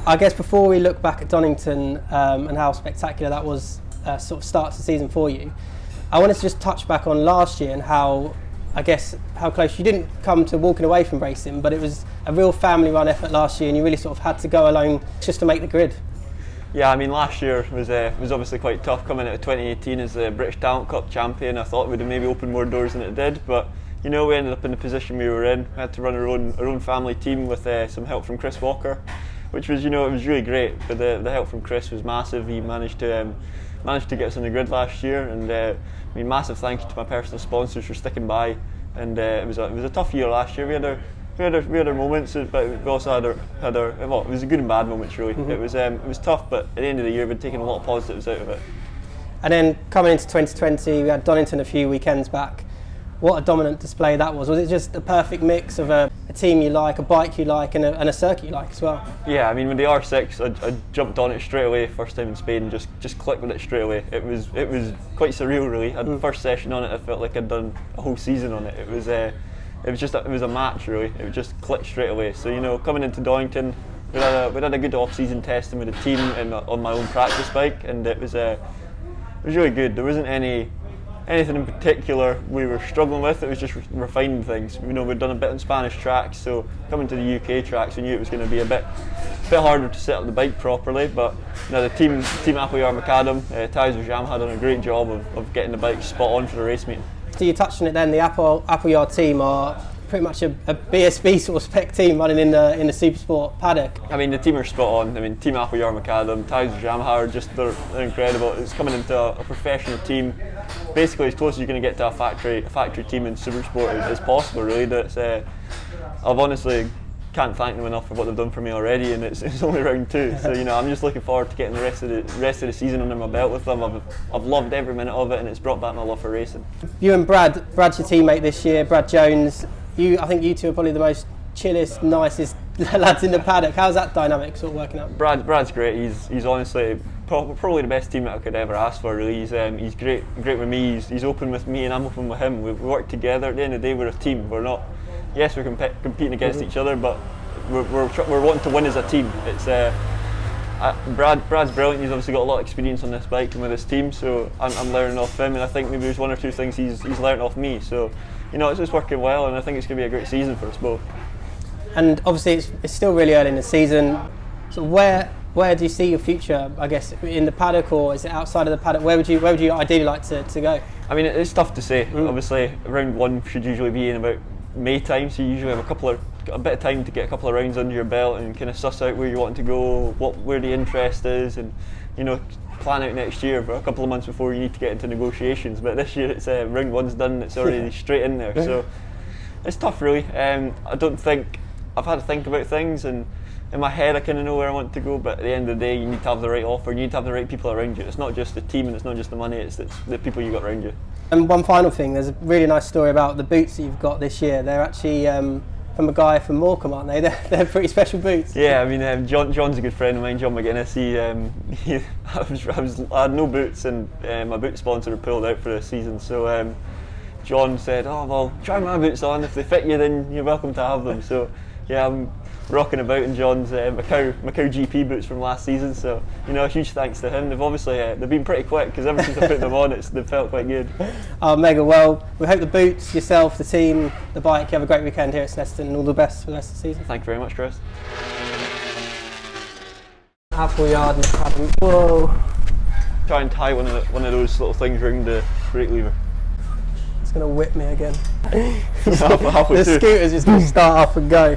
I guess before we look back at Donington and how spectacular that was, sort of start to the season for you, I wanted to just touch back on last year and how close you didn't come to walking away from racing, but it was a real family-run effort last year, and you really sort of had to go alone just to make the grid. Yeah, I mean, last year was obviously quite tough coming out of 2018 as the British Talent Cup champion. I thought it would have maybe opened more doors than it did, but you know, we ended up in the position we were in. We had to run our own family team with some help from Chris Walker, which was, you know, it was really great. But the help from Chris was massive. He managed to get us on the grid last year, and I mean, massive thank you to my personal sponsors for sticking by. And it was a tough year last year. We had our moments, but we also had our well, it was a good and bad moments really. Mm-hmm. It was tough, but at the end of the year we'd taken a lot of positives out of it. And then coming into 2020, we had Donington a few weekends back. What a dominant display that was. Was it just a perfect mix of a team you like, a bike you like, and a circuit you like as well? Yeah, I mean, with the R6, I jumped on it straight away. First time in Spain, just clicked with it straight away. It was quite surreal, really. The first session on it, I felt like I'd done a whole season on it. It was a match, really. It just clicked straight away. So, you know, coming into Donington, we had a good off-season testing with the team and on my own practice bike, and it was really good. There wasn't anything in particular we were struggling with. It was just refining things. You know, we'd done a bit on Spanish tracks, so coming to the UK tracks, we knew it was going to be a bit harder to set up the bike properly. But you know, the team Appleyard Macadam, Thijs Verjam had done a great job of getting the bike spot on for the race meeting. So you touched on it then. The Appleyard team are pretty much a BSB sort of spec team running in the Supersport paddock. I mean, the team are spot on. I mean, Team Appleyard Macadam, Thijs Verjam, they're incredible. It's coming into a professional team, basically as close as you're going to get to a factory team in Supersport as possible. Really, I've honestly can't thank them enough for what they've done for me already, and it's only round 2. So you know, I'm just looking forward to getting the rest of the season under my belt with them. I've loved every minute of it, and it's brought back my love for racing. You and Brad's your teammate this year, Brad Jones. I think you two are probably the most chillest, nicest lads in the paddock. How's that dynamic sort of working out? Brad's great. He's honestly probably the best teammate I could ever ask for. Really, he's great with me. He's open with me, and I'm open with him. We work together. At the end of the day, we're a team. We're not. Yes, we're competing against each other, but we're wanting to win as a team. It's Brad's brilliant. He's obviously got a lot of experience on this bike and with his team, so I'm learning off him, and I think maybe there's one or two things he's learned off me. So, you know, it's just working well, and I think it's going to be a great season for us both. And obviously, it's still really early in the season. So where do you see your future? I guess in the paddock, or is it outside of the paddock? Where would you ideally like to go? I mean, it's tough to say. Obviously, round 1 should usually be in about May time, so you usually have a bit of time to get a couple of rounds under your belt and kind of suss out where you want to go, where the interest is, and you know, plan out next year for a couple of months before you need to get into negotiations. But this year, it's round 1's done; it's already straight in there. So it's tough, really. I don't think I've had to think about things, and in my head, I kind of know where I want to go. But at the end of the day, you need to have the right offer. You need to have the right people around you. It's not just the team, and it's not just the money. It's the people you got around you. And one final thing, there's a really nice story about the boots that you've got this year. They're actually from a guy from Morecambe, aren't they? They're pretty special boots. Yeah, I mean, John's a good friend of mine, John McGuinness. I had no boots, and my boot sponsor pulled out for the season. So John said, "Oh well, try my boots on. If they fit you, then you're welcome to have them." So yeah, I'm rocking about in John's Macau GP boots from last season. So you know, a huge thanks to him. They've obviously they've been pretty quick, because ever since I put them on, they've felt quite good. Oh, mega. Well, we hope the boots, yourself, the team, the bike, you have a great weekend here at Snetterton, and all the best for the rest of the season. Thank you very much, Chris. Appleyard Macadam. Whoa! Try and tie one of those little things around the brake lever. It's gonna whip me again. The scooter's just gonna start up and go.